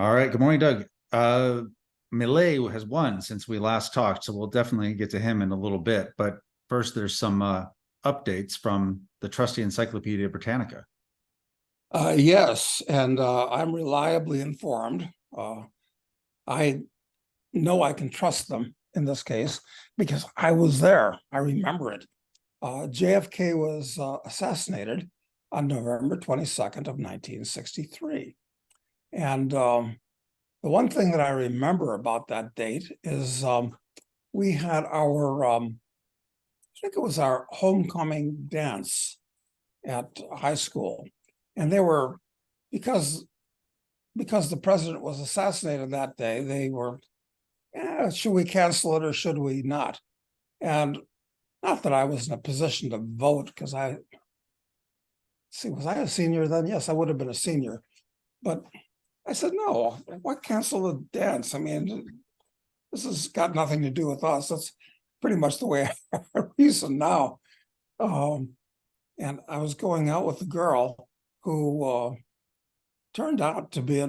All right. Good morning, Doug. Melei has won since we last talked, so we'll definitely get to him in a little bit. But first, there's some updates from the trusty Encyclopedia Britannica. Yes, and I'm reliably informed. I know I can trust them in this case because I was there. I remember it. JFK was assassinated on November 22nd of 1963. And the one thing that I remember about that date is we had I think it was our homecoming dance at high school. And they were, because the president was assassinated that day, they were, should we cancel it or should we not? And not that I was in a position to vote, because was I a senior then? Yes, I would have been a senior. But I said, no, why cancel the dance? I mean, this has got nothing to do with us. That's pretty much the way I reason now. And I was going out with a girl who turned out to be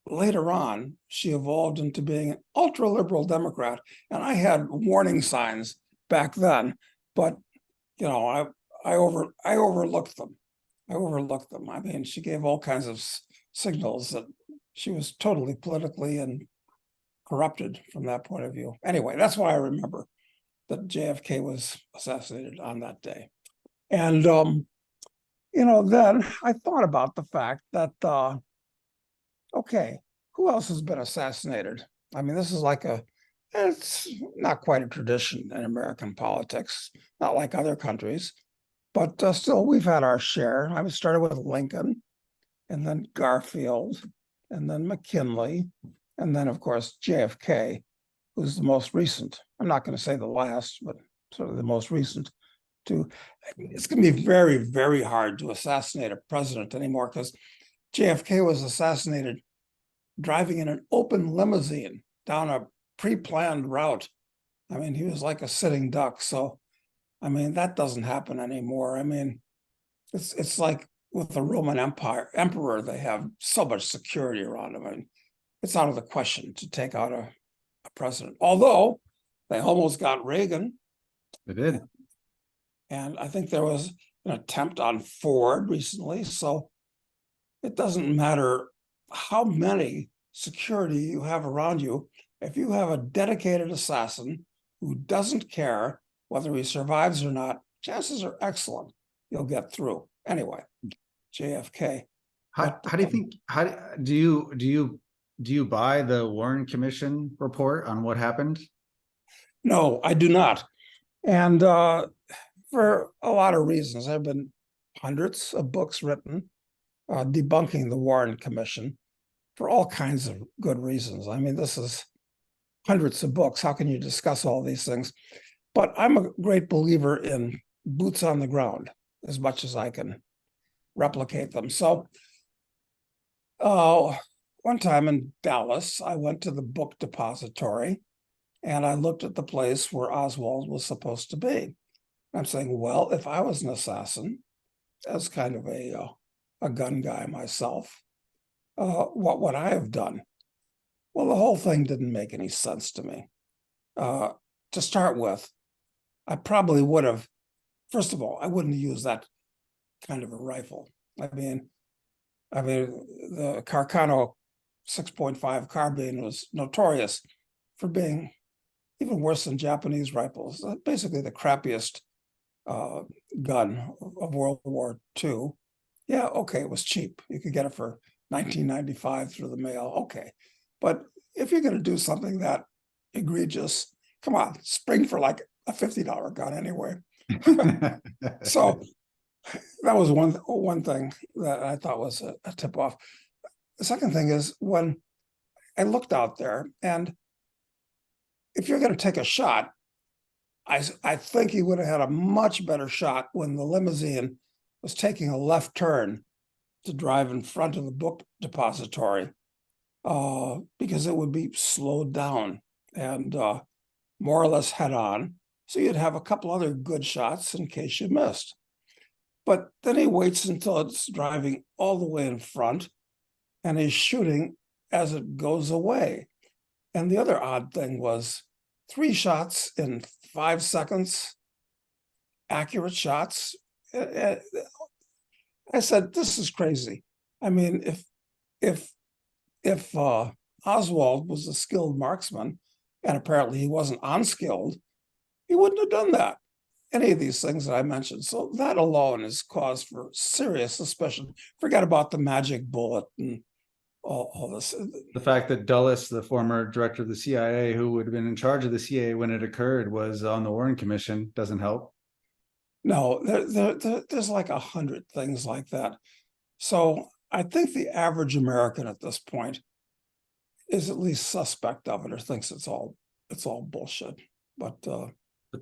later on, she evolved into being an ultra-liberal Democrat. And I had warning signs back then, but I overlooked them. I mean, she gave all kinds of signals that she was totally politically and corrupted from that point of view. Anyway, that's why I remember that JFK was assassinated on that day. And then I thought about the fact that, okay, who else has been assassinated? I mean, this is it's not quite a tradition in American politics, not like other countries, but still we've had our share. I started with Lincoln, and then Garfield, and then McKinley, and then, of course, JFK, who's the most recent. I'm not going to say the last, but sort of the most recent. It's going to be very, very hard to assassinate a president anymore, because JFK was assassinated driving in an open limousine down a pre-planned route. I mean, he was like a sitting duck. So, I mean, that doesn't happen anymore. I mean, it's like with the Roman emperor, they have so much security around him. I mean, it's out of the question to take out a president. Although they almost got Reagan. They did. And I think there was an attempt on Ford recently. So it doesn't matter how many security you have around you. If you have a dedicated assassin who doesn't care whether he survives or not, chances are excellent you'll get through. Anyway, JFK. How do you think? How do you buy the Warren Commission report on what happened? No, I do not. And for a lot of reasons, there have been hundreds of books written debunking the Warren Commission for all kinds of good reasons. I mean, this is hundreds of books. How can you discuss all these things? But I'm a great believer in boots on the ground as much as I can replicate them. So one time in Dallas, I went to the book depository and I looked at the place where Oswald was supposed to be. I'm saying, well, if I was an assassin, as kind of a gun guy myself, what would I have done? Well, the whole thing didn't make any sense to me. To start with, I probably would have, first of all, I wouldn't have used that kind of a rifle. I mean, the Carcano 6.5 carbine was notorious for being even worse than Japanese rifles, basically the crappiest gun of World War II. Yeah, okay, it was cheap. You could get it for $19.95 through the mail. Okay, but if you're going to do something that egregious, come on, spring for like a $50 gun anyway. So that was one thing that I thought was a tip off. The second thing is when I looked out there, and if you're going to take a shot, I think he would have had a much better shot when the limousine was taking a left turn to drive in front of the book depository, because it would be slowed down and more or less head on. So you'd have a couple other good shots in case you missed. But then he waits until it's driving all the way in front and he's shooting as it goes away. And the other odd thing was 3 shots in 5 seconds, accurate shots. I said, this is crazy. I mean, if Oswald was a skilled marksman, and apparently he wasn't unskilled, he wouldn't have done that. Any of these things that I mentioned. So that alone is cause for serious suspicion. Forget about the magic bullet and all this. The fact that Dulles, the former director of the CIA, who would have been in charge of the CIA when it occurred, was on the Warren Commission doesn't help. No, there's like 100 things like that. So I think the average American at this point is at least suspect of it or thinks it's all bullshit. But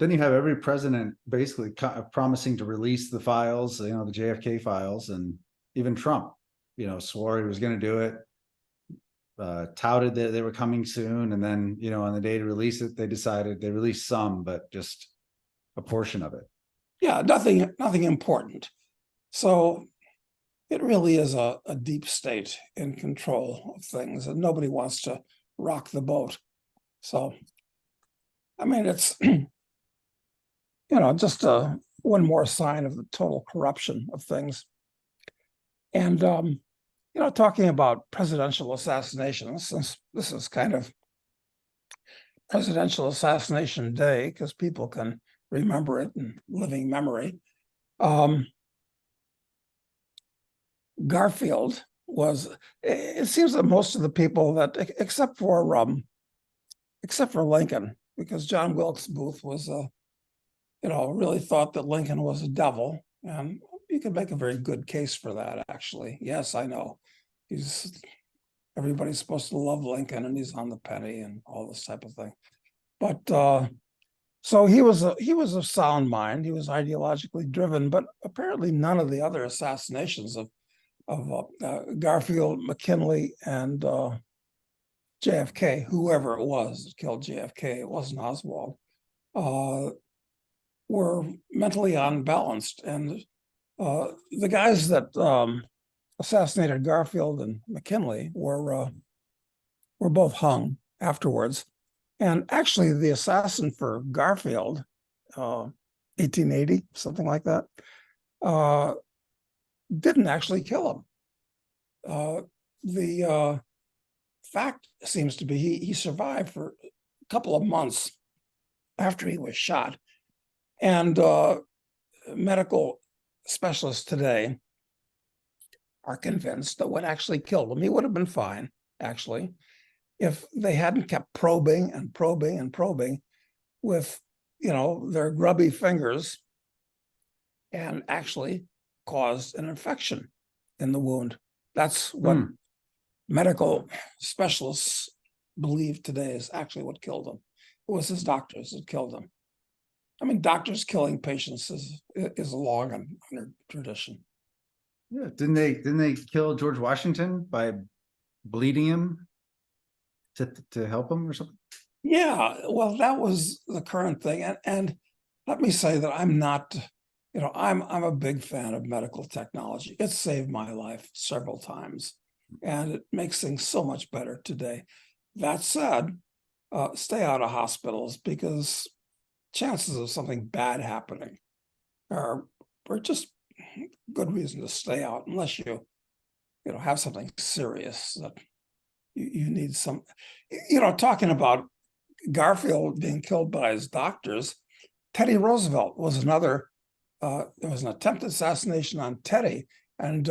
then you have every president basically promising to release the files, the JFK files, and even Trump, swore he was going to do it, touted that they were coming soon. And then, on the day to release it, they decided they released some, but just a portion of it. Yeah, nothing important. So it really is a deep state in control of things, and nobody wants to rock the boat. So, I mean, it's, just one more sign of the total corruption of things. And, talking about presidential assassinations, since this is kind of Presidential Assassination Day, because people can remember it in living memory. Garfield was, it seems that most of the people that, except for Lincoln, because John Wilkes Booth was, really thought that Lincoln was a devil. And you can make a very good case for that, actually. Yes, I know. Everybody's supposed to love Lincoln, and he's on the penny and all this type of thing. But so he was of sound mind. He was ideologically driven, but apparently none of the other assassinations of Garfield, McKinley, and JFK, whoever it was that killed JFK, it wasn't Oswald, were mentally unbalanced. And the guys that assassinated Garfield and McKinley were both hung afterwards. And actually, the assassin for Garfield, 1880, something like that, didn't actually kill him. The fact seems to be he survived for a couple of months after he was shot. And medical specialists today are convinced that what actually killed him, he would have been fine, actually, if they hadn't kept probing and probing and probing with, their grubby fingers, and actually caused an infection in the wound. That's what medical specialists believe today is actually what killed him. It was his doctors that killed him. I mean, doctors killing patients is a long and honored tradition. Yeah, didn't they kill George Washington by bleeding him to help him or something? Yeah, well, that was the current thing. And let me say that I'm not, I'm a big fan of medical technology. It's saved my life several times, and it makes things so much better today. That said, stay out of hospitals, because chances of something bad happening are just good reason to stay out, unless you have something serious that you need some, talking about Garfield being killed by his doctors. Teddy Roosevelt was another, there was an attempted assassination on Teddy, and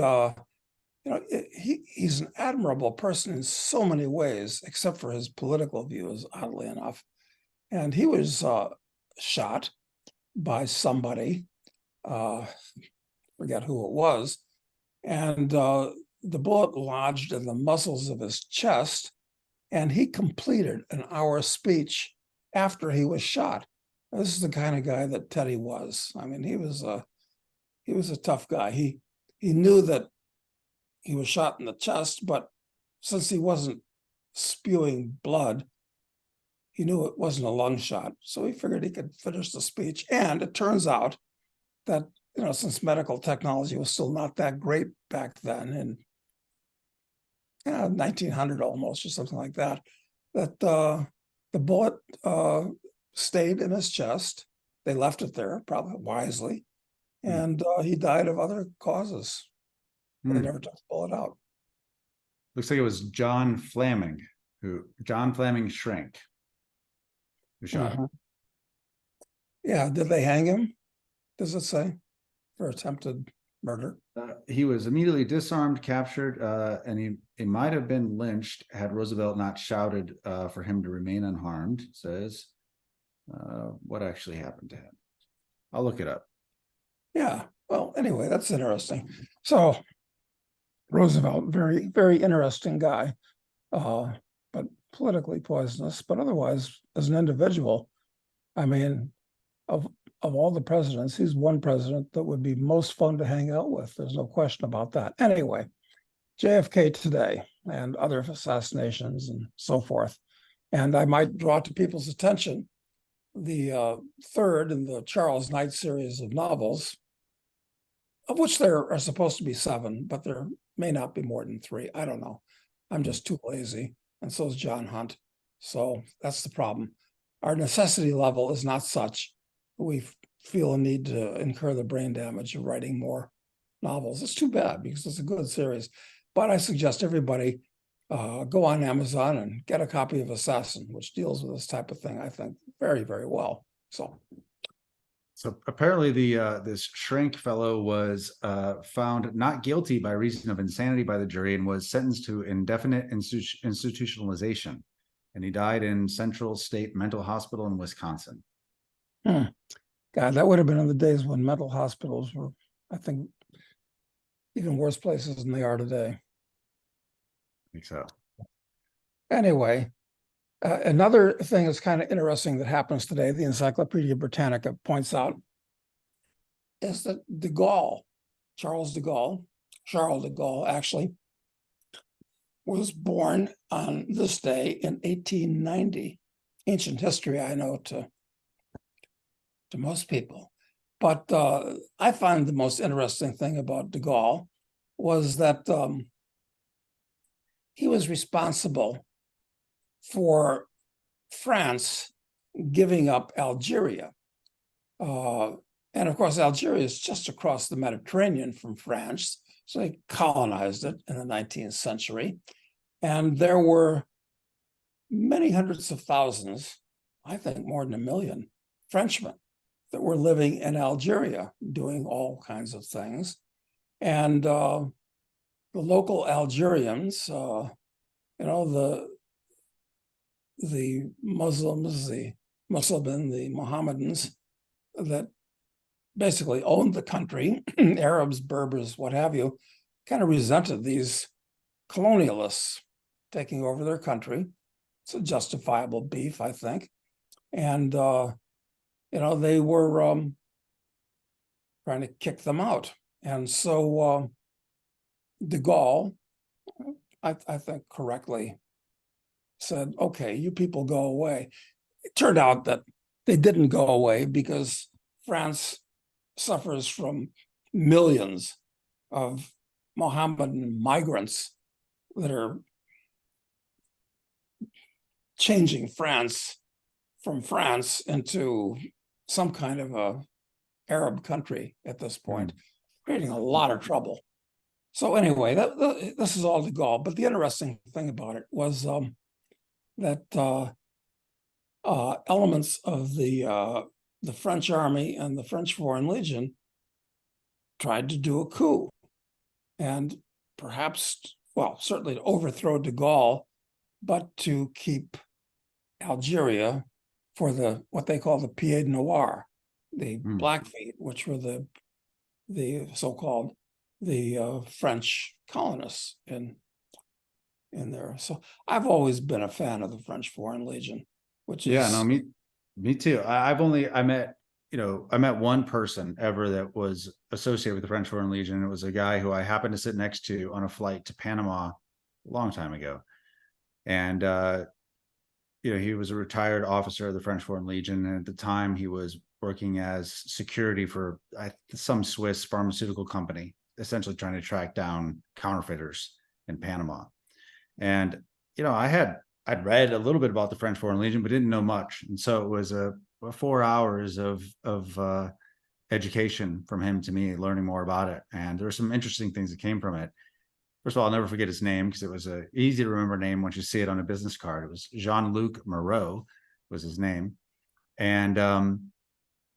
he's an admirable person in so many ways, except for his political views, oddly enough. And he was shot by somebody, forget who it was, and the bullet lodged in the muscles of his chest, and he completed an hour speech after he was shot. This is the kind of guy that Teddy was. I mean, he was a tough guy. He knew that he was shot in the chest, but since he wasn't spewing blood, he knew it wasn't a lung shot. So he figured he could finish the speech. And it turns out that, since medical technology was still not that great back then, in 1900 almost, or something like that, that the bullet stayed in his chest. They left it there, probably wisely, and he died of other causes. They never took the bullet out. Looks like it was John Fleming Shrink, who shot him. Yeah, did they hang him? Does it say for attempted murder? He was immediately disarmed, captured, and he might have been lynched had Roosevelt not shouted for him to remain unharmed. It says, what actually happened to him? I'll look it up. Yeah. Well, anyway, that's interesting. So Roosevelt, very, very interesting guy, but politically poisonous. But otherwise, as an individual, I mean, of all the presidents, he's one president that would be most fun to hang out with. There's no question about that. Anyway, JFK today and other assassinations and so forth. And I might draw to people's attention the third in the Charles Knight series of novels, of which there are supposed to be 7, but there may not be more than 3. I don't know. I'm just too lazy. And so is John Hunt. So that's the problem. Our necessity level is not such that we feel a need to incur the brain damage of writing more novels. It's too bad because it's a good series. But I suggest everybody go on Amazon and get a copy of Assassin, which deals with this type of thing, I think, very, very well. So apparently this Shrink fellow was found not guilty by reason of insanity by the jury and was sentenced to indefinite institutionalization. And he died in Central State Mental Hospital in Wisconsin. God, that would have been in the days when mental hospitals were, I think, even worse places than they are today. I think so. Anyway, another thing that's kind of interesting that happens today, the Encyclopedia Britannica points out, is that de Gaulle, Charles de Gaulle actually, was born on this day in 1890. Ancient history, I know, to most people. But I find the most interesting thing about de Gaulle was that he was responsible for France giving up Algeria. And of course, Algeria is just across the Mediterranean from France. So they colonized it in the 19th century. And there were many hundreds of thousands, I think more than 1 million, Frenchmen that were living in Algeria doing all kinds of things. And the local Algerians, the Muslims, the Mohammedans that basically owned the country, Arabs, Berbers, what have you, kind of resented these colonialists taking over their country. It's a justifiable beef, I think. And, they were trying to kick them out. And so de Gaulle, I think correctly, said, okay, you people go away. It turned out that they didn't go away because France suffers from millions of Mohammedan migrants that are changing France from France into some kind of a Arab country at this point, creating a lot of trouble. So anyway, this is all de Gaulle. But the interesting thing about it was that elements of the French army and the French Foreign Legion tried to do a coup, and perhaps, well, certainly to overthrow de Gaulle, but to keep Algeria for what they call the Pied Noir, the Blackfeet, which were the so-called French colonists in there. So I've always been a fan of the French Foreign Legion, which is me too. I met one person ever that was associated with the French Foreign Legion. It was a guy who I happened to sit next to on a flight to Panama a long time ago. And, he was a retired officer of the French Foreign Legion. And at the time he was working as security for some Swiss pharmaceutical company, essentially trying to track down counterfeiters in Panama. And, I'd read a little bit about the French Foreign Legion, but didn't know much. And so it was a 4 hours of education from him to me, learning more about it. And there were some interesting things that came from it. First of all, I'll never forget his name because it was a easy to remember name once you see it on a business card. It was Jean-Luc Moreau was his name. And,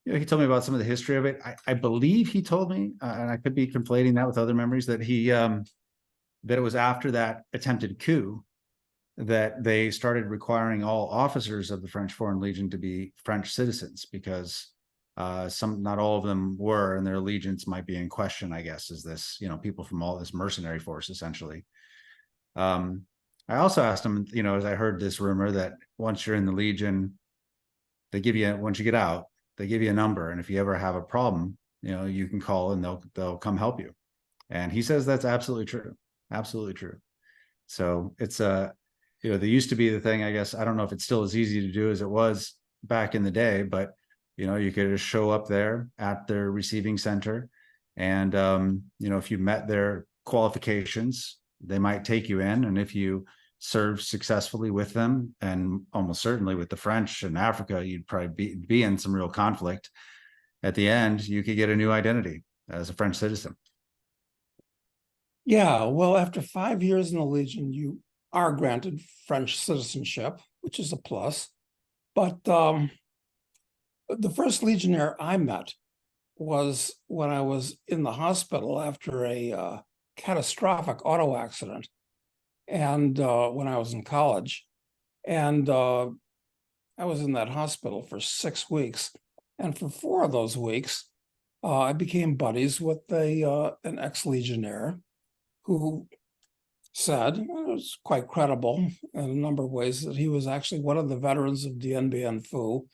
he told me about some of the history of it. I believe he told me, and I could be conflating that with other memories, that that it was after that attempted coup that they started requiring all officers of the French Foreign Legion to be French citizens, because not all of them were, and their allegiance might be in question, I guess, is this, people from all this mercenary force, essentially. I also asked him, as I heard this rumor that once you're in the Legion, once you get out, they give you a number. And if you ever have a problem, you can call and they'll come help you. And he says that's absolutely true. Absolutely true. So it's there used to be the thing, I guess, I don't know if it's still as easy to do as it was back in the day, but you could just show up there at their receiving center. And if you met their qualifications, they might take you in. And if you served successfully with them, and almost certainly with the French in Africa, you'd probably be in some real conflict. At the end, you could get a new identity as a French citizen. Yeah, well, after 5 years in the Legion, you are granted French citizenship, which is a plus. But the first legionnaire I met was when I was in the hospital after a catastrophic auto accident, and when I was in college. And I was in that hospital for 6 weeks. And for 4 of those weeks, I became buddies with an ex-legionnaire who said, it was quite credible in a number of ways, that he was actually one of the veterans of Dien Bien Phu.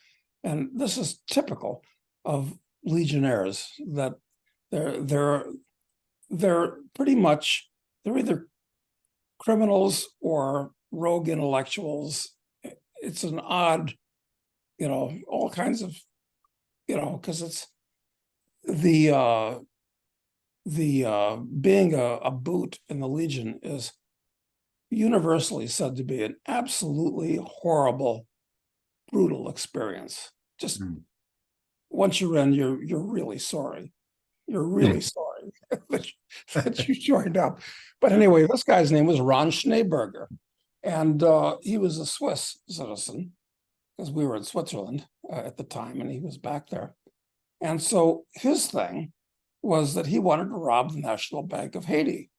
And this is typical of legionnaires, that they're pretty much, they're either criminals or rogue intellectuals. It's an odd, all kinds of, because it's the being a boot in the Legion is universally said to be an absolutely horrible, brutal experience. Just once you're in, you're really sorry. You're really sorry that you joined up. But anyway, this guy's name was Ron Schneeberger, and he was a Swiss citizen, because we were in Switzerland at the time, and he was back there. And so his thing was that he wanted to rob the National Bank of Haiti.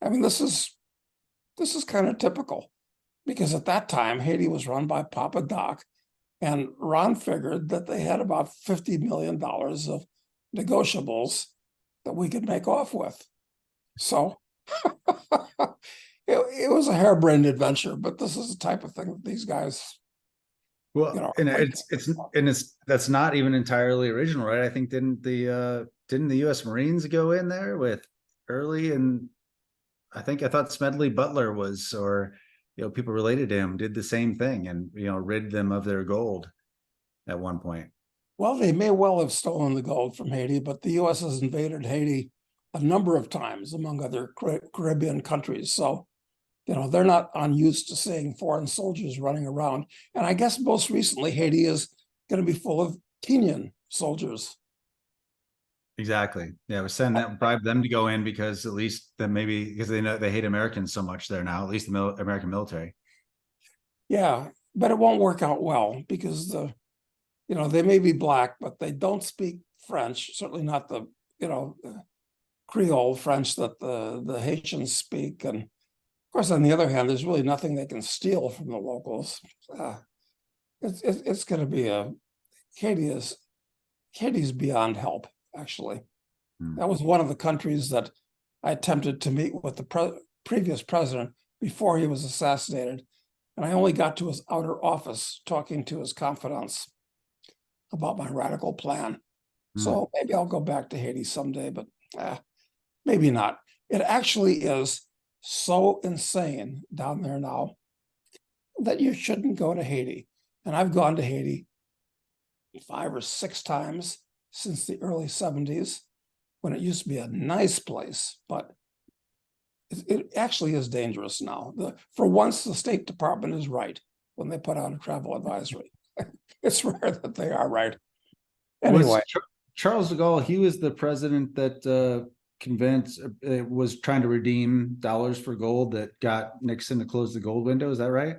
I mean, this is kind of typical, because at that time, Haiti was run by Papa Doc, and Ron figured that they had about $50 million of negotiables that we could make off with. So it was a harebrained adventure, but this is the type of thing that these guys, well, and that's not even entirely original, right? I think didn't the U.S. Marines go in there with early, and I thought Smedley Butler was, or people related to him did the same thing, and rid them of their gold at one point. Well, they may well have stolen the gold from Haiti, but the U.S. has invaded Haiti a number of times, among other Caribbean countries. So, they're not unused to seeing foreign soldiers running around. And I guess most recently, Haiti is going to be full of Kenyan soldiers. Exactly. Yeah, we bribe them to go in, because at least then maybe because they know they hate Americans so much there now, at least the American military. Yeah, but it won't work out well, because they may be black, but they don't speak French, certainly not the Creole French that the Haitians speak. And of course, on the other hand, there's really nothing they can steal from the locals. It's going to be Haiti's beyond help, actually. That was one of the countries that I attempted to meet with the previous president before he was assassinated. And I only got to his outer office talking to his confidants about my radical plan. So maybe I'll go back to Haiti someday, but maybe not. It actually is so insane down there now that you shouldn't go to Haiti. And I've gone to Haiti 5 or 6 times since the early 70s, when it used to be a nice place. But it actually is dangerous now. For once, the State Department is right when they put out a travel advisory. It's rare that they are right. Anyway, Charles de Gaulle, he was the president that convinced was trying to redeem dollars for gold that got Nixon to close the gold window. Is that right?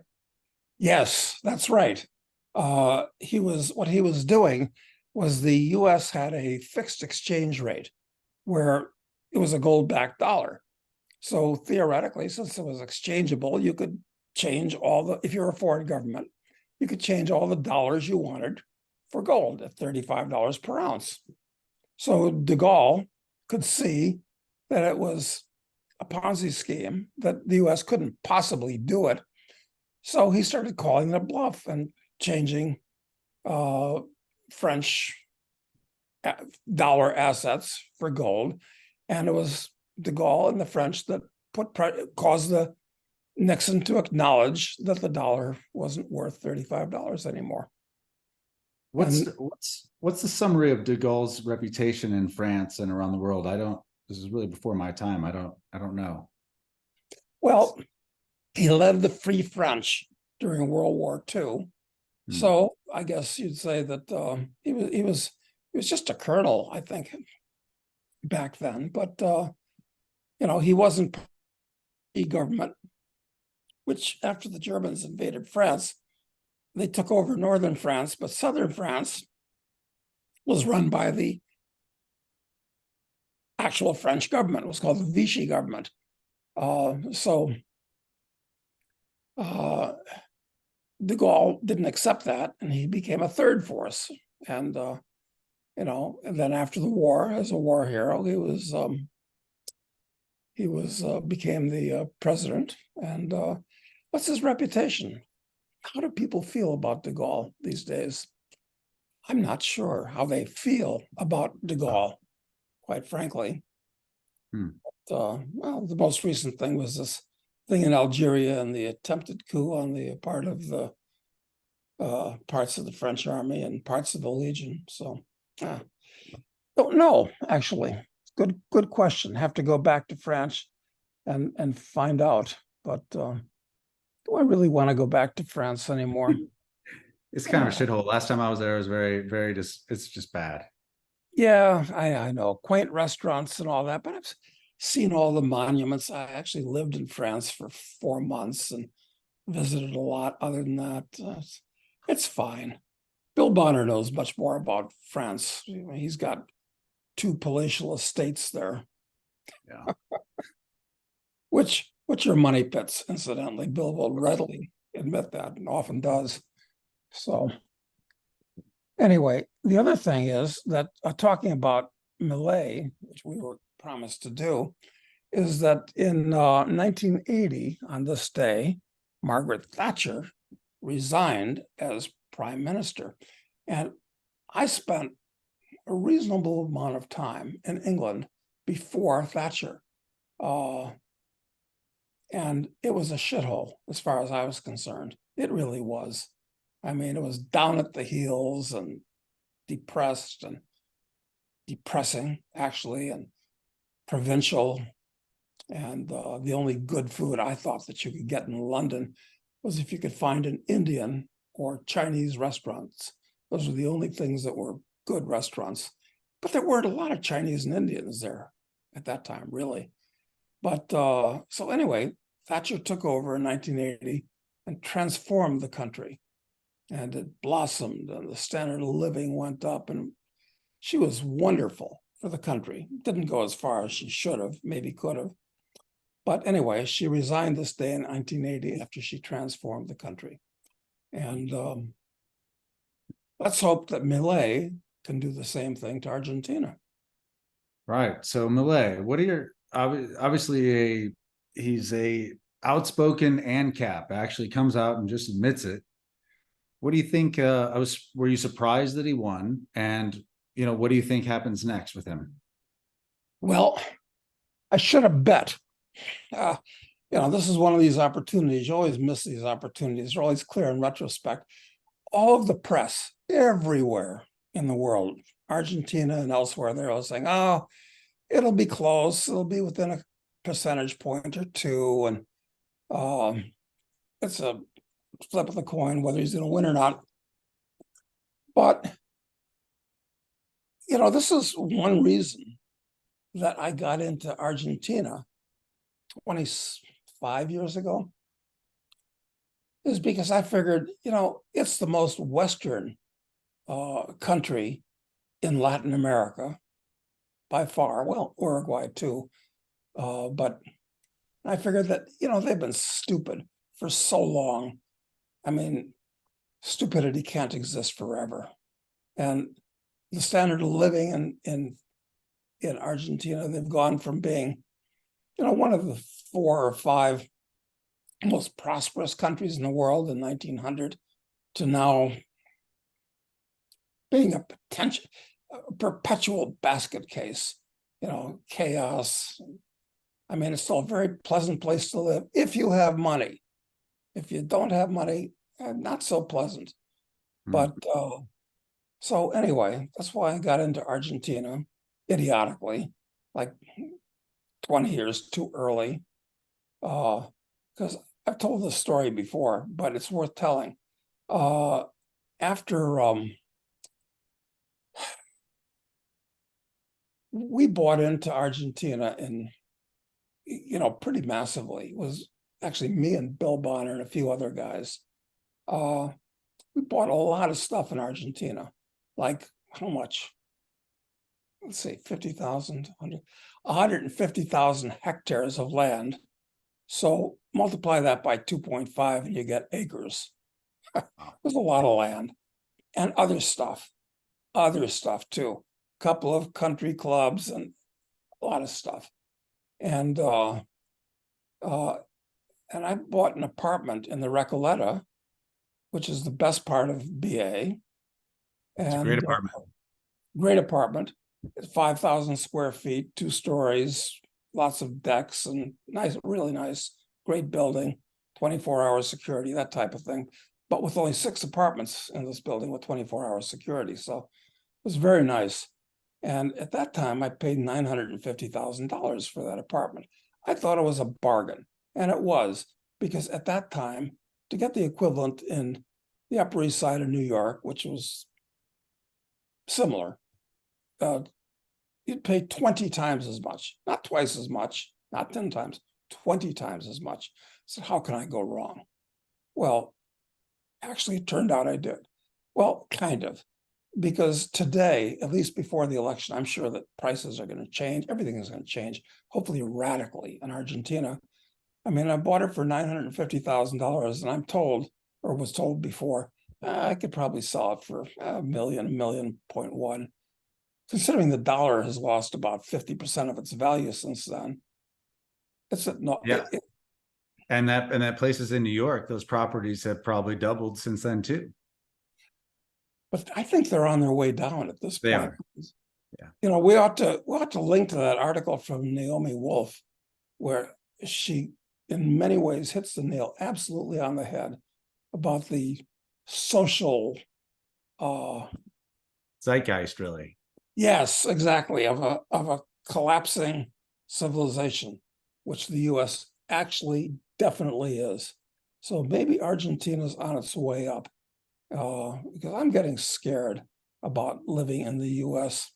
yes, that's right. What he was doing was the US had a fixed exchange rate where it was a gold-backed dollar. So theoretically, since it was exchangeable, you could change if you're a foreign government, you could change all the dollars you wanted for gold at $35 per ounce. So de Gaulle could see that it was a Ponzi scheme, that the US couldn't possibly do it. So he started calling it a bluff and changing French dollar assets for gold. And it was de Gaulle and the French that caused the Nixon to acknowledge that the dollar wasn't worth $35 anymore. What's the summary of de Gaulle's reputation in France and around the world? This is really before my time. I don't know. Well, he led the Free French during World War II. So I guess you'd say that he was just a colonel, I think, back then. But he wasn't government, which after the Germans invaded France, they took over northern France, but southern France was run by the actual French government. It was called the Vichy government. De Gaulle didn't accept that, and he became a third force. And and then after the war, as a war hero, he became the president. And what's his reputation? How do people feel about de Gaulle these days? I'm not sure how they feel about de Gaulle, quite frankly. But, well, the most recent thing was this thing in Algeria and the attempted coup on the part of the parts of the French army and parts of the Legion. So, don't know, actually. Good question. Have to go back to France and find out. But do I really want to go back to France anymore? It's kind of a shithole. Last time I was there, it was very it's just bad. Yeah, I know. Quaint restaurants and all that, but I've seen all the monuments. I actually lived in France for 4 months and visited a lot. Other than that, it's fine. Bill Bonner knows much more about France. He's got 2 palatial estates there. Yeah. which are money pits, incidentally. Bill will readily admit that, and often does. So anyway, the other thing is that talking about Melei, which we were promised to do, is that in 1980, on this day, Margaret Thatcher resigned as prime minister. And I spent a reasonable amount of time in England before Thatcher. And it was a shithole as far as I was concerned. It really was. I mean, it was down at the heels and depressed and depressing, actually, and provincial. And the only good food I thought that you could get in London was if you could find an Indian or Chinese restaurants. Those were the only things that were good restaurants. But there weren't a lot of Chinese and Indians there at that time, really. But so anyway, Thatcher took over in 1980 and transformed the country. And it blossomed, and the standard of living went up, and she was wonderful for the country. Didn't go as far as she should have, maybe could have. But anyway, she resigned this day in 1980 after she transformed the country. And let's hope that Melei can do the same thing to Argentina. Right. So Melei, what are your obviously he's a outspoken ancap, actually comes out and just admits it. What do you think? Were you surprised that he won? And what do you think happens next with him? Well, I should have bet. This is one of these opportunities. You always miss these opportunities. They're always clear in retrospect. All of the press everywhere in the world, Argentina and elsewhere, they're all saying, "Oh, it'll be close. It'll be within percentage point or two, and it's a flip of the coin whether he's going to win or not. But this is one reason that I got into Argentina 25 years ago, is because I figured, it's the most Western country in Latin America by far. Well, Uruguay too. But I figured that, they've been stupid for so long. I mean, stupidity can't exist forever. And the standard of living in Argentina, they've gone from being, one of the 4 or 5 most prosperous countries in the world in 1900 to now being a perpetual basket case, chaos. I mean, it's still a very pleasant place to live if you have money. If you don't have money, not so pleasant. But so anyway, that's why I got into Argentina idiotically, like 20 years too early. Because I've told this story before, but it's worth telling. After we bought into Argentina in, pretty massively. It was actually me and Bill Bonner and a few other guys. We bought a lot of stuff in Argentina. Like how much? Let's see, 150,000 hectares of land. So multiply that by 2.5 and you get acres. There's a lot of land and other stuff too. A couple of country clubs and a lot of stuff. And I bought an apartment in the Recoleta, which is the best part of BA. It's a great apartment. Great apartment. 5,000 square feet, 2 stories, lots of decks, and nice, really nice, great building, 24-hour security, that type of thing. But with only 6 apartments in this building with 24-hour security. So it was very nice. And at that time, I paid $950,000 for that apartment. I thought it was a bargain. And it was, because at that time, to get the equivalent in the Upper East Side of New York, which was similar, you'd pay 20 times as much, not twice as much, not 10 times, 20 times as much. So how can I go wrong? Well, actually, it turned out I did. Well, kind of, because today, at least before the election, I'm sure that prices are going to change. Everything is going to change, hopefully radically in Argentina. I mean, I bought it for $950,000, and I'm told, or was told before, I could probably sell it for $1 million, $1.1 million. Considering the dollar has lost about 50% of its value since then. And that place is in New York. Those properties have probably doubled since then too. But I think they're on their way down at this point. They are. Yeah. We ought to link to that article from Naomi Wolf, where she, in many ways, hits the nail absolutely on the head about the social zeitgeist, really. Yes, exactly, of a collapsing civilization, which the U.S. actually definitely is. So maybe Argentina's on its way up, because I'm getting scared about living in the U.S.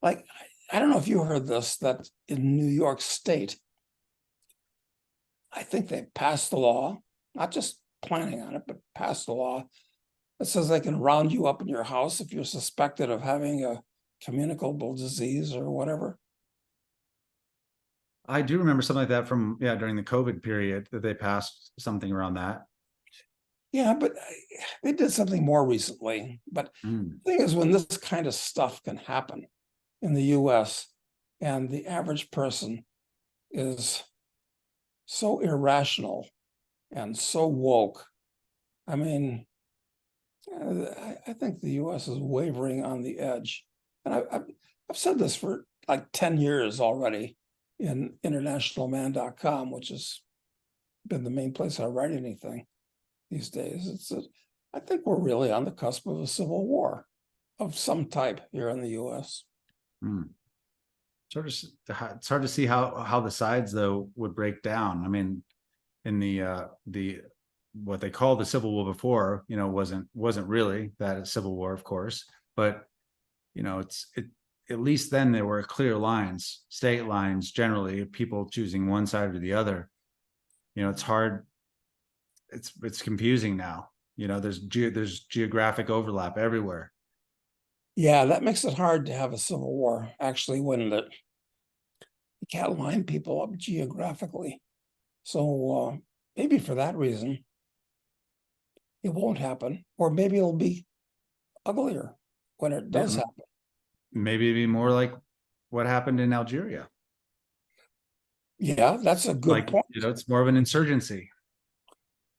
Like, I don't know if you heard this, that in New York State, I think they passed the law, not just planning on it, but passed the law that says they can round you up in your house if you're suspected of having a communicable disease or whatever. I do remember something like that from, during the COVID period, that they passed something around that. Yeah, but they did something more recently. But the thing is, when this kind of stuff can happen in the US and the average person is so irrational and so woke, I mean, I think the US is wavering on the edge. And I've said this for like 10 years already in internationalman.com, which has been the main place I write anything these days. I think we're really on the cusp of a civil war of some type here in the US. it's hard to see how the sides though would break down. I mean, in the what they called the Civil War before, wasn't really that a civil war, of course, but at least then there were clear lines, state lines, generally people choosing one side or the other. It's hard. It's confusing now. There's geographic overlap everywhere. Yeah, that makes it hard to have a civil war, actually, when you can't line people up geographically. So maybe for that reason, it won't happen, or maybe it'll be uglier when it does happen. Maybe it'd be more like what happened in Algeria. Yeah, that's a good point. It's more of an insurgency.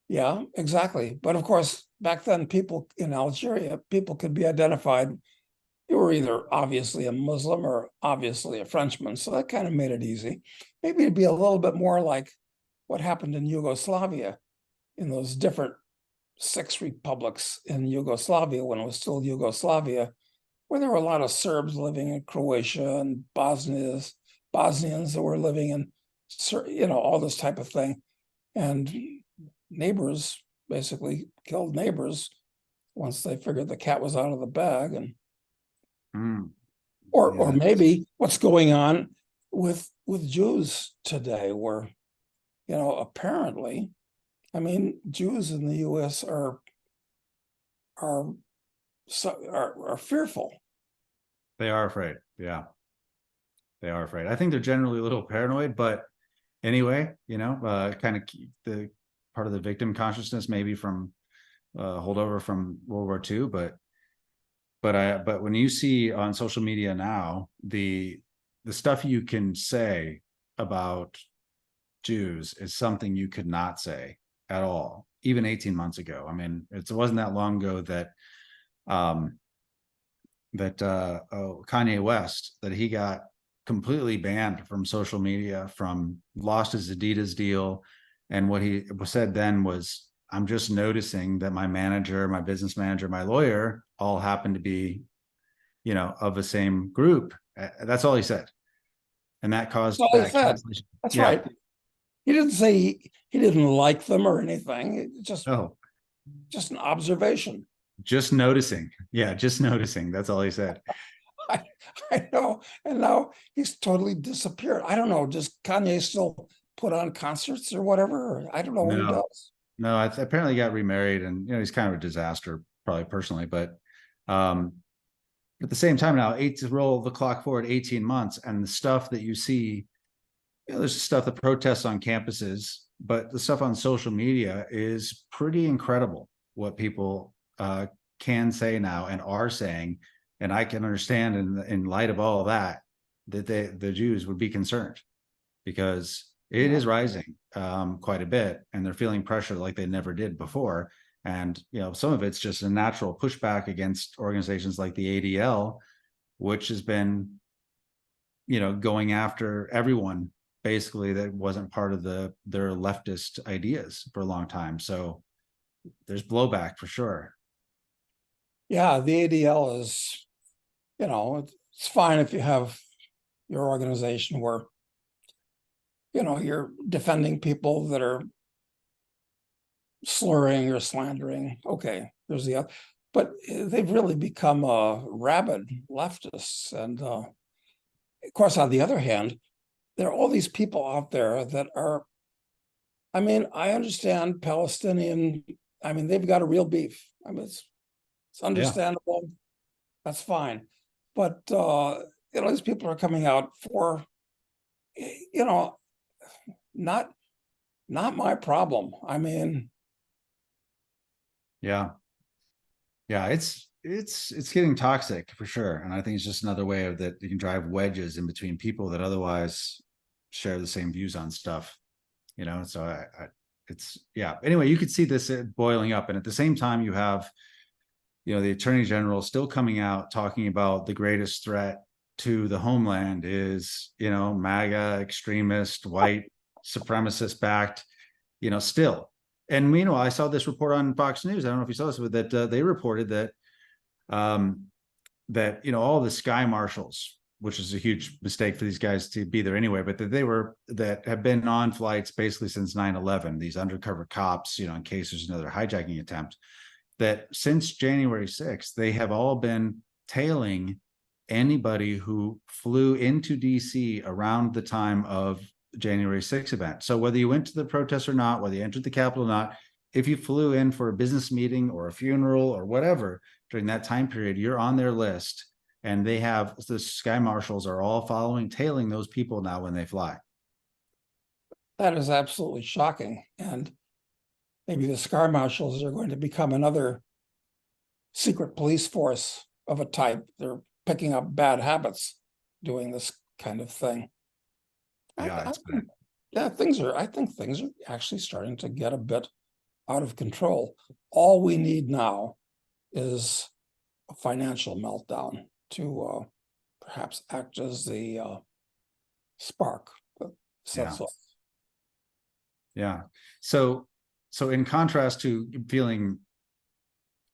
Yeah, exactly. But of course, back then, people in Algeria, people could be identified. You were either obviously a Muslim or obviously a Frenchman. So that kind of made it easy. Maybe it'd be a little bit more like what happened in Yugoslavia, in those different 6 republics in Yugoslavia when it was still Yugoslavia, where there were a lot of Serbs living in Croatia and Bosnians that were living in, all this type of thing. And neighbors basically killed neighbors once they figured the cat was out of the bag. And or maybe what's going on with Jews today, where apparently, I mean, Jews in the U.S. are fearful. They are afraid. Yeah, they are afraid. I think they're generally a little paranoid, but anyway, kind of the part of the victim consciousness, maybe from holdover from World War II. But when you see on social media now the stuff you can say about Jews is something you could not say at all, even 18 months ago. I mean, it wasn't that long ago that Kanye West, that he got completely banned from social media, lost his Adidas deal. And what he said then was, I'm just noticing that my manager, my business manager, my lawyer all happen to be, of the same group. That's all he said. And that caused that cancellation. That's right. He didn't say he didn't like them or anything. Just an observation. Just noticing. Yeah, just noticing. That's all he said. I know. And now he's totally disappeared. I don't know. Does Kanye still put on concerts or whatever? I don't know what he does. No, apparently he got remarried, and he's kind of a disaster, probably personally. But at the same time, now to roll the clock forward 18 months, and the stuff that you see, there's stuff, the protests on campuses, but the stuff on social media is pretty incredible. What people can say now and are saying, and I can understand in light of all of that the Jews would be concerned, because it is rising quite a bit, and they're feeling pressure like they never did before. And some of it's just a natural pushback against organizations like the ADL, which has been going after everyone basically that wasn't part of their leftist ideas for a long time. So there's blowback for sure. Yeah, the ADL is, it's fine if you have your organization where you're defending people that are slurring or slandering. Okay, there's the other, but they've really become rabid leftists. And of course, on the other hand, there are all these people out there that are, I mean, I understand Palestinian, I mean, they've got a real beef. I mean, it's understandable. Yeah. That's fine. But, these people are coming out for, not my problem. I mean, yeah, it's getting toxic for sure. And I think it's just another way of that you can drive wedges in between people that otherwise share the same views on stuff, so anyway, you could see this boiling up. And at the same time, you have the Attorney General still coming out talking about the greatest threat to the homeland is MAGA, extremist, white supremacist backed, still. And meanwhile, I saw this report on Fox News. I don't know if you saw this, but that they reported that all the sky marshals which is a huge mistake for these guys to be there anyway, but that have been on flights basically since 9/11, these undercover cops, in case there's another hijacking attempt, that since January 6th, they have all been tailing anybody who flew into DC around the time of January 6th event. So whether you went to the protest or not, whether you entered the Capitol or not, if you flew in for a business meeting or a funeral or whatever during that time period, you're on their list. And they have, the sky marshals are all tailing those people now when they fly. That is absolutely shocking. And maybe the sky marshals are going to become another secret police force of a type. They're picking up bad habits doing this kind of thing. Yeah, I think things are actually starting to get a bit out of control. All we need now is a financial meltdown to perhaps act as the spark that sets off. Yeah. So in contrast to feeling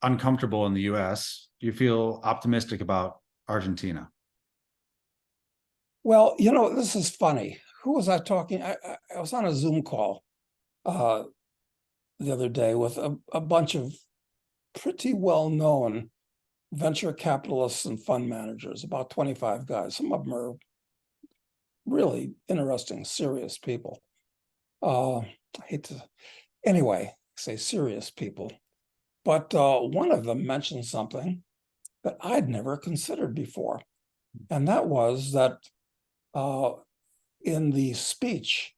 uncomfortable in the US, you feel optimistic about Argentina. Well, this is funny. Who was I talking? I was on a Zoom call the other day with a bunch of pretty well-known venture capitalists and fund managers, about 25 guys. Some of them are really interesting, serious people. I hate to, anyway, say serious people. But one of them mentioned something that I'd never considered before. And that was that in the speech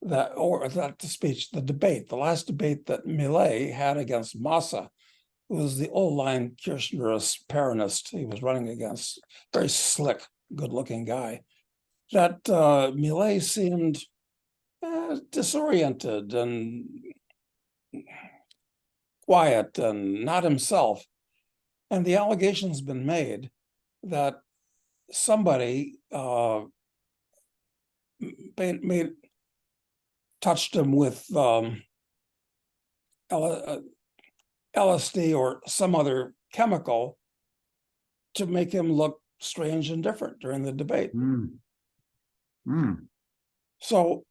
the debate, the last debate that Melei had against Massa, who was the old line Kirchnerist Peronist he was running against, very slick, good-looking guy, that Melei seemed disoriented and quiet and not himself. And the allegation's been made that somebody touched him with LSD or some other chemical to make him look strange and different during the debate. So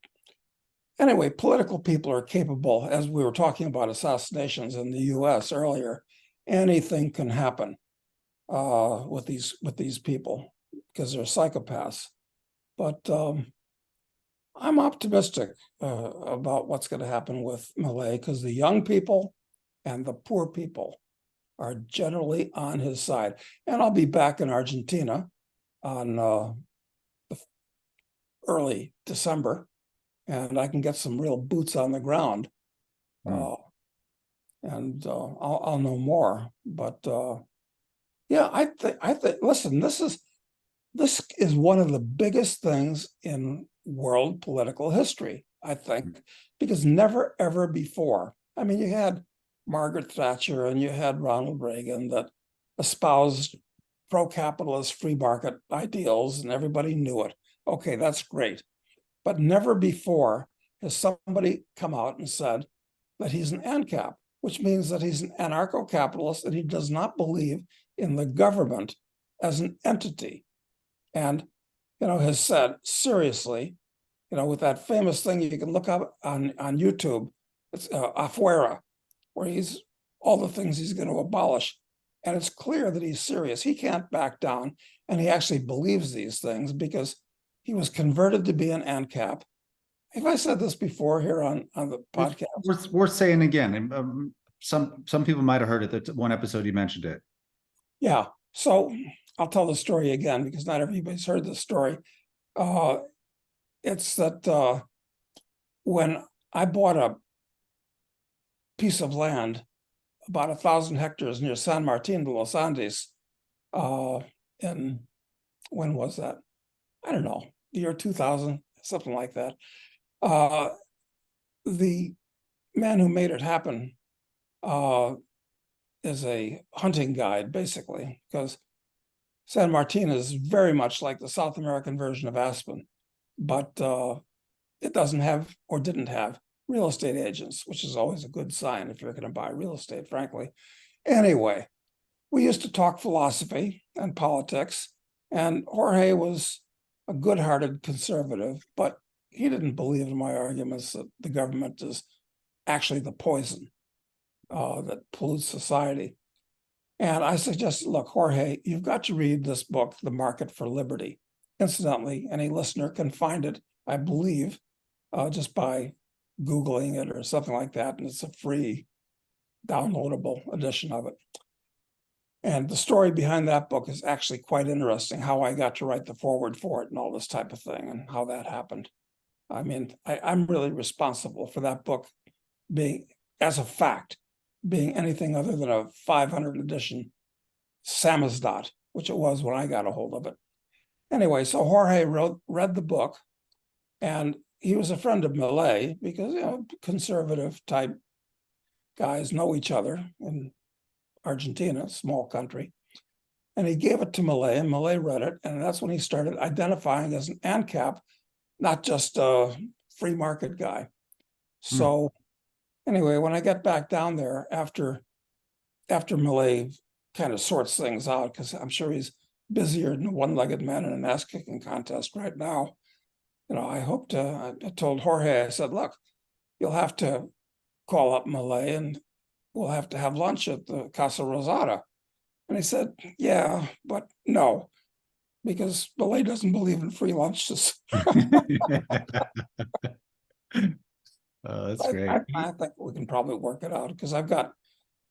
anyway, political people are capable, as we were talking about assassinations in the US earlier, anything can happen with these people because they're psychopaths. But I'm optimistic about what's going to happen with Melei, because the young people and the poor people are generally on his side. And I'll be back in Argentina on the early December, and I can get some real boots on the ground, and I'll know more. But yeah, I think. Listen, this is one of the biggest things in world political history, I think, because never ever before. I mean, you had Margaret Thatcher and you had Ronald Reagan that espoused pro-capitalist free market ideals, and everybody knew it. Okay, that's great. But never before has somebody come out and said that he's an ancap, which means that he's an anarcho-capitalist and he does not believe in the government as an entity. And, has said, seriously, with that famous thing you can look up on YouTube, it's Afuera, where he's all the things he's going to abolish. And it's clear that he's serious. He can't back down. And he actually believes these things because he was converted to be an ANCAP. Have I said this before here on the podcast? Worth saying again. Some people might have heard it. That one episode you mentioned it. Yeah. So I'll tell the story again because not everybody's heard the story. It's that when I bought a piece of land, about 1,000 hectares near San Martin de los Andes, in, when was that? I don't know, the year 2000, something like that. The man who made it happen is a hunting guide, basically, because San Martin is very much like the South American version of Aspen, but it doesn't have, or didn't have, real estate agents, which is always a good sign if you're going to buy real estate, frankly. Anyway, we used to talk philosophy and politics, And Jorge was a good-hearted conservative, but he didn't believe in my arguments that the government is actually the poison that pollutes society. And I suggested, look, Jorge, you've got to read this book, The Market for Liberty. Incidentally, any listener can find it, I believe, just by Googling it or something like that. And it's a free downloadable edition of it. And the story behind that book is actually quite interesting, how I got to write the foreword for it and all this type of thing and how that happened. I mean, I'm really responsible for that book being, as a fact, being anything other than a 500 edition samizdat, which it was when I got a hold of it. Anyway, so Jorge read the book, and he was a friend of Melei because, you know, conservative type guys know each other in Argentina, small country. And he gave it to Melei, and Melei read it, and that's when he started identifying as an ancap, not just a free market guy. So anyway, when I get back down there after Melei kind of sorts things out, because I'm sure he's busier than a one-legged man in an ass-kicking contest right now, you know, I told Jorge, I said, look, you'll have to call up Melei and we'll have to have lunch at the Casa Rosada. And he said, yeah, but no, because Melei doesn't believe in free lunches. Oh, that's great. I think we can probably work it out because I've got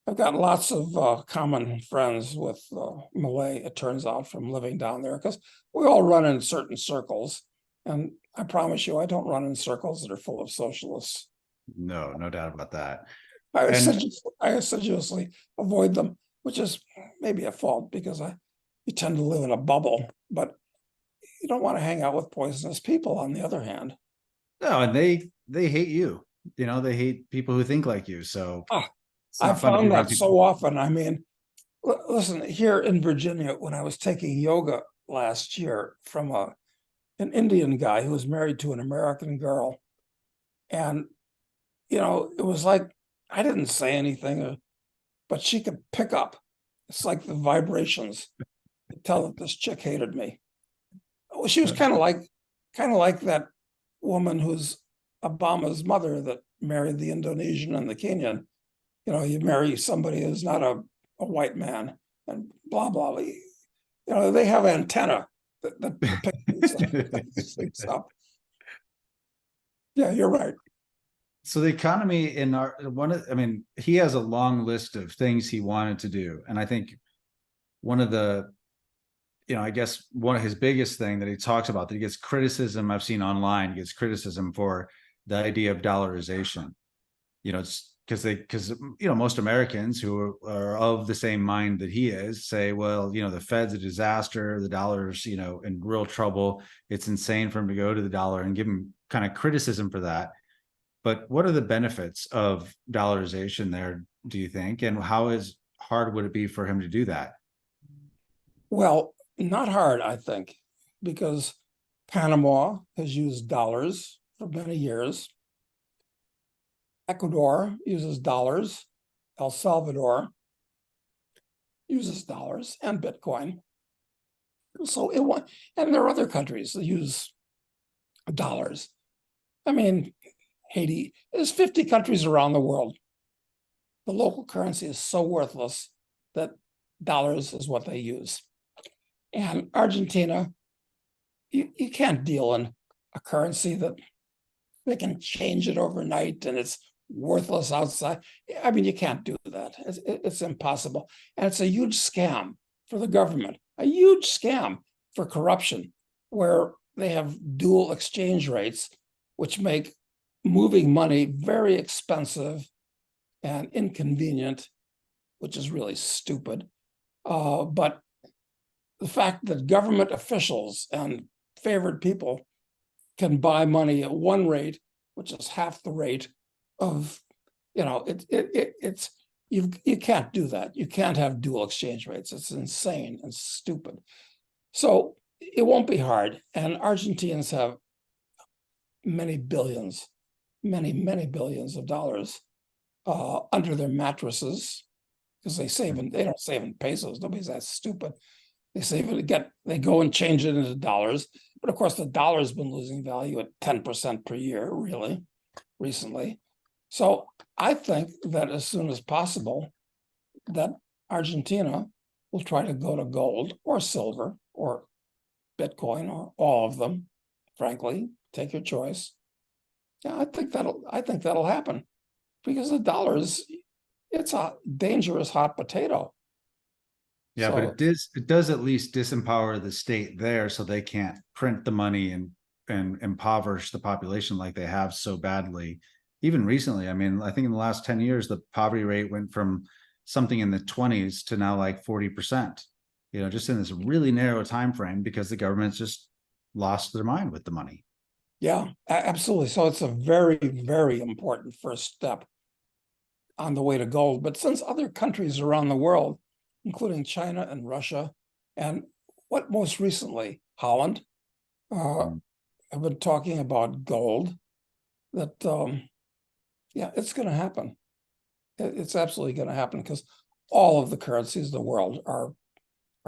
lots of common friends with Melei, it turns out, from living down there, because we all run in certain circles. And I promise you, I don't run in circles that are full of socialists. No, no doubt about that. I assiduously avoid them, which is maybe a fault because you tend to live in a bubble, but you don't want to hang out with poisonous people, on the other hand. No, and they hate you. You know, they hate people who think like you. So I found that so often. I mean, listen, here in Virginia, when I was taking yoga last year from an Indian guy who was married to an American girl, and you know, it was like I didn't say anything, but she could pick up. It's like the vibrations to tell that this chick hated me. Well, she was kind of like that woman who's Obama's mother that married the Indonesian and the Kenyan. You know, you marry somebody who's not a white man and blah, blah. You know, they have antenna that picks things up. Yeah, you're right. So the economy in he has a long list of things he wanted to do. And I think one of the, I guess one of his biggest thing that he talks about that he gets criticism, I've seen online, he gets criticism for the idea of dollarization. You know, it's because most Americans who are of the same mind that he is say, well, the Fed's a disaster, the dollar's, in real trouble. It's insane for him to go to the dollar, and give him kind of criticism for that. But what are the benefits of dollarization there, do you think? And how hard would it be for him to do that? Well, not hard, I think, because Panama has used dollars for many years. Ecuador uses dollars. El Salvador uses dollars and Bitcoin. So and there are other countries that use dollars. I mean, Haiti, there's 50 countries around the world. The local currency is so worthless that dollars is what they use. And Argentina, you can't deal in a currency that they can change it overnight and it's worthless outside. I mean, you can't do that. It's impossible. And it's a huge scam for the government, a huge scam for corruption, where they have dual exchange rates, which make moving money very expensive and inconvenient, which is really stupid. But the fact that government officials and favored people can buy money at one rate, which is half the rate of, it's you can't do that. You can't have dual exchange rates. It's insane and stupid. So it won't be hard. And Argentinians have many billions of dollars under their mattresses, because they don't save in pesos. Nobody's that stupid. They save it, they go and change it into dollars. But of course, the dollar's been losing value at 10% per year, really, recently. So I think that as soon as possible, that Argentina will try to go to gold or silver or Bitcoin or all of them, frankly, take your choice. Yeah, I think that'll happen because the dollar it's a dangerous hot potato. Yeah, but So it does at least disempower the state there so they can't print the money and impoverish the population like they have so badly. Even recently, I mean, I think in the last 10 years, the poverty rate went from something in the 20s to now like 40%, just in this really narrow time frame because the government's just lost their mind with the money. yeah, absolutely. So it's a very, very important first step on the way to gold. But since other countries around the world, including China and Russia, and what most recently, Holland, Mm. have been talking about gold, that yeah, it's going to happen. It's absolutely going to happen because all of the currencies of the world are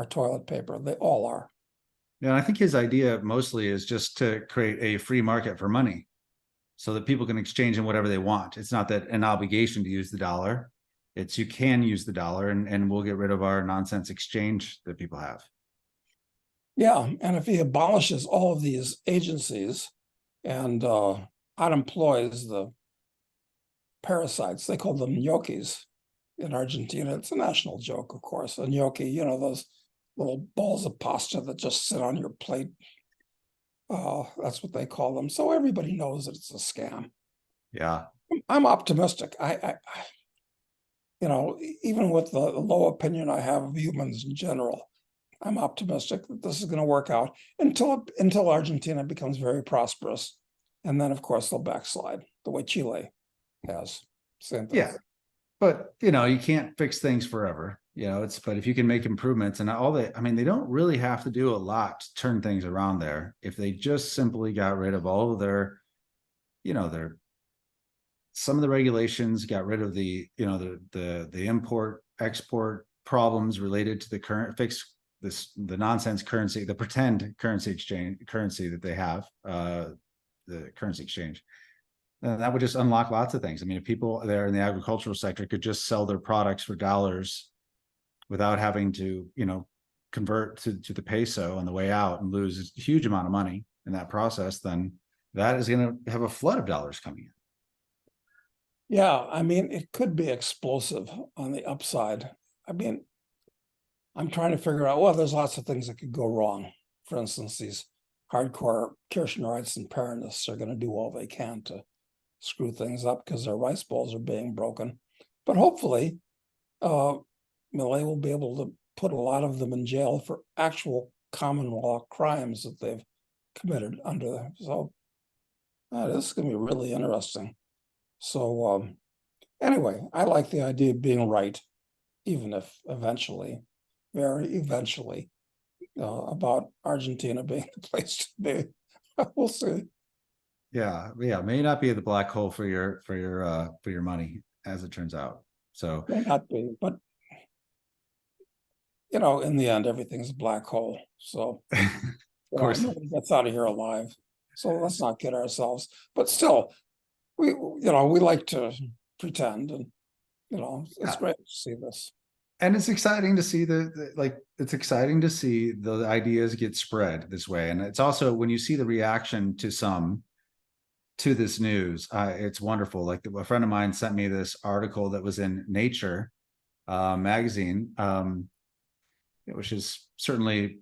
toilet paper. They all are. Yeah, I think his idea mostly is just to create a free market for money so that people can exchange in whatever they want. It's not that an obligation to use the dollar. It's you can use the dollar and we'll get rid of our nonsense exchange that people have. Yeah, and if he abolishes all of these agencies and unemploys the parasites, they call them gnocchis in Argentina. It's a national joke, of course. A gnocchi, those little balls of pasta that just sit on your plate. That's what they call them. So everybody knows that it's a scam. Yeah. I'm optimistic. Even with the low opinion I have of humans in general, I'm optimistic that this is going to work out until Argentina becomes very prosperous. And then, of course, they'll backslide the way Chile has. Same thing. Yeah. But you can't fix things forever. But if you can make improvements and they don't really have to do a lot to turn things around there. If they just simply got rid of all of their some of the regulations, got rid of the import export problems related to the the nonsense currency, the pretend currency that they have, the currency exchange. And that would just unlock lots of things. I mean, if people there in the agricultural sector could just sell their products for dollars without having to, convert to the peso on the way out and lose a huge amount of money in that process, then that is going to have a flood of dollars coming in. Yeah, I mean, it could be explosive on the upside. I mean, I'm trying to figure out, well, there's lots of things that could go wrong. For instance, these hardcore Kirchnerites and Peronists are going to do all they can to screw things up because their rice bowls are being broken. But hopefully, Melei will be able to put a lot of them in jail for actual common law crimes that they've committed under them. So this is going to be really interesting. So anyway, I like the idea of being right, even if eventually, very eventually, about Argentina being the place to be. We'll see. Yeah, may not be the black hole for your money, as it turns out. So May not be, but in the end, everything's a black hole. So of course, nobody gets out of here alive. So let's not kid ourselves. But still, we like to pretend, and it's great to see this. And it's exciting to see it's exciting to see the ideas get spread this way. And it's also when you see the reaction to this news, it's wonderful. Like a friend of mine sent me this article that was in Nature magazine, which is certainly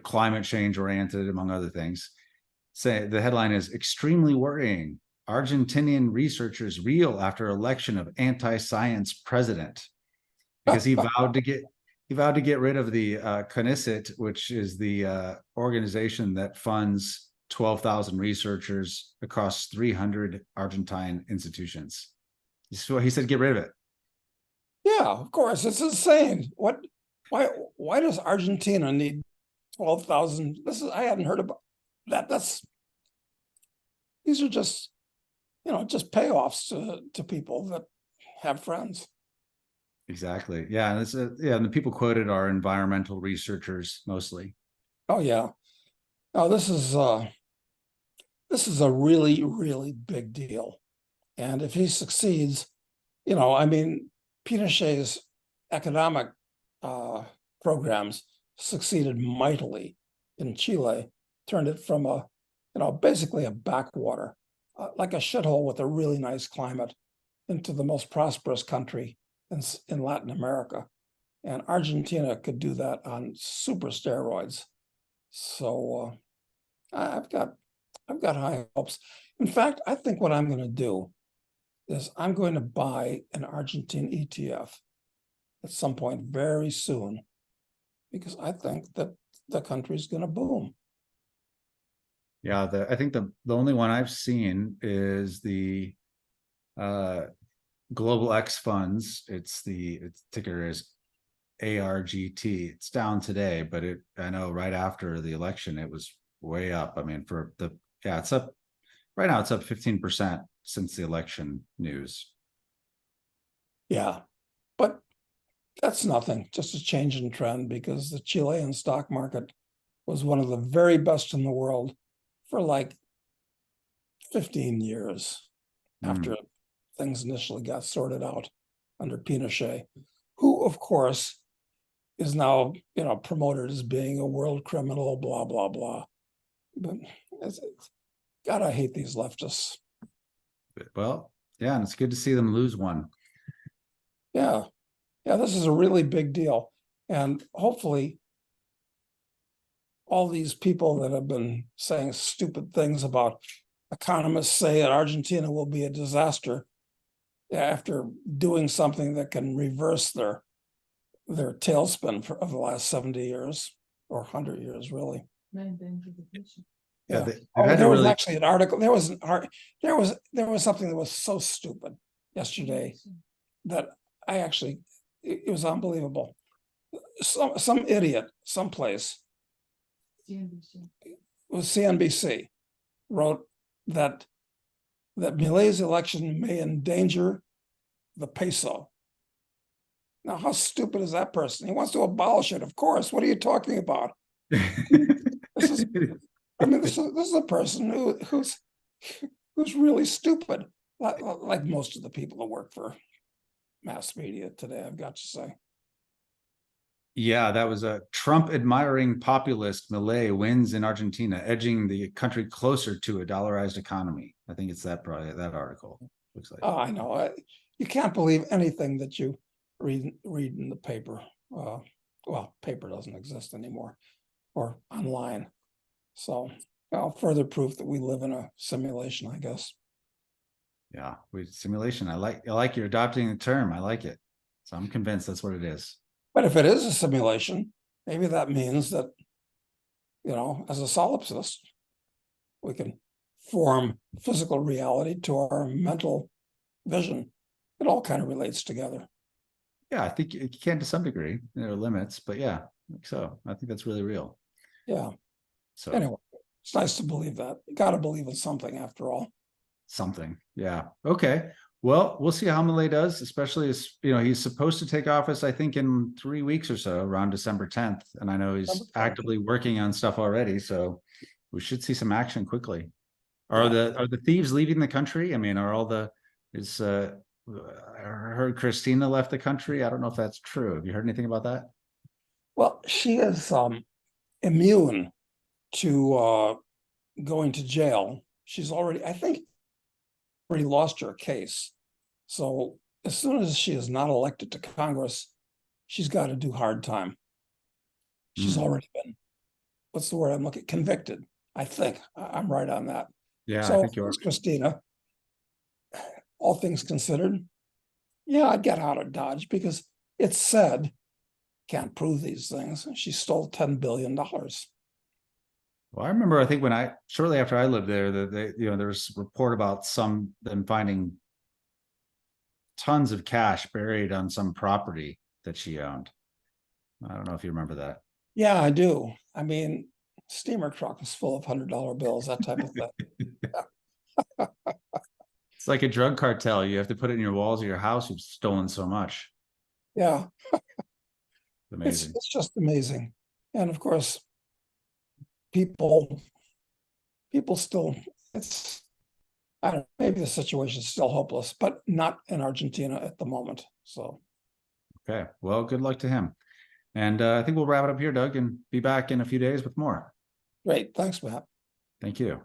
climate change oriented, among other things. Say the headline is "Extremely Worrying: Argentinian researchers reel after election of anti-science president," because he vowed to get rid of the CONICET, which is the organization that funds 12,000 researchers across 300 Argentine institutions. So he said, get rid of it. Yeah, of course, it's insane. Why does Argentina need 12,000? I hadn't heard about that. These are just payoffs to people that have friends. Exactly. Yeah, and it's yeah, and the people quoted are environmental researchers mostly. Oh yeah. Oh, this is a really, really big deal. And if he succeeds, I mean, Pinochet's economic uh, programs succeeded mightily in Chile, turned it from basically a backwater, like a shithole with a really nice climate, into the most prosperous country in Latin America. And Argentina could do that on super steroids. So I've got high hopes. In fact, I think what I'm going to do is I'm going to buy an Argentine ETF at some point very soon, because I think that the country's going to boom. Yeah, I think the only one I've seen is the Global X Funds. Its ticker is ARGT. It's down today, but I know right after the election it was way up. I mean, it's up right now. It's up 15% since the election news. Yeah, but that's nothing, just a change in trend, because the Chilean stock market was one of the very best in the world for like 15 years after things initially got sorted out under Pinochet, who, of course, is now promoted as being a world criminal, blah blah blah. But God, I hate these leftists. Well, yeah, and it's good to see them lose one. Yeah, this is a really big deal, and hopefully all these people that have been saying stupid things about economists say that Argentina will be a disaster after doing something that can reverse their tailspin of the last 70 years or 100 years, really. Yeah, there was actually an article. There was something that was so stupid yesterday that it was unbelievable. Some idiot someplace, it was CNBC, wrote that Milei's election may endanger the peso. Now, how stupid is that person? He wants to abolish it, of course. What are you talking about? This is a person who's really stupid, like most of the people that work for mass media today, I've got to say. Yeah, that was a Trump admiring populist. Melei wins in Argentina, edging the country closer to a dollarized economy. I think it's that article. Looks like. Oh, I know. You can't believe anything that you read in the paper. Well, paper doesn't exist anymore, or online. So, further proof that we live in a simulation, I guess. Yeah, simulation. I like you're adopting the term. I like it. So I'm convinced that's what it is. But if it is a simulation, maybe that means that, as a solipsist, we can form physical reality to our mental vision. It all kind of relates together. Yeah, I think you can to some degree. There are limits, but yeah, so I think that's really real. Yeah. So anyway, it's nice to believe that. You got to believe in something after all. Something. Yeah. Okay. Well, we'll see how Melei does, especially as he's supposed to take office, I think, in 3 weeks or so, around December 10th. And I know he's actively working on stuff already, so we should see some action quickly. Are the thieves leaving the country? I mean, I heard Cristina left the country. I don't know if that's true. Have you heard anything about that? Well, she is immune to going to jail. She's already, I think, lost her case. So as soon as she is not elected to Congress, she's got to do hard time. She's already been, what's the word I'm looking, convicted. I think I'm right on that. Yeah, so I think you are. Cristina, all things considered, yeah, I'd get out of Dodge, because it's said, can't prove these things, she stole $10 billion. Well, I remember, I think shortly after I lived there, that there was a report about them finding tons of cash buried on some property that she owned. I don't know if you remember that. Yeah, I do. I mean, steamer truck is full of $100 bills, that type of thing. It's like a drug cartel. You have to put it in your walls of your house. You've stolen so much. Yeah, Amazing. it's just amazing. And of course, people still, it's, I don't know, maybe the situation is still hopeless, but not in Argentina at the moment. So, Okay. Well, good luck to him. And I think we'll wrap it up here, Doug, and be back in a few days with more. great. Thanks, Matt. Thank you.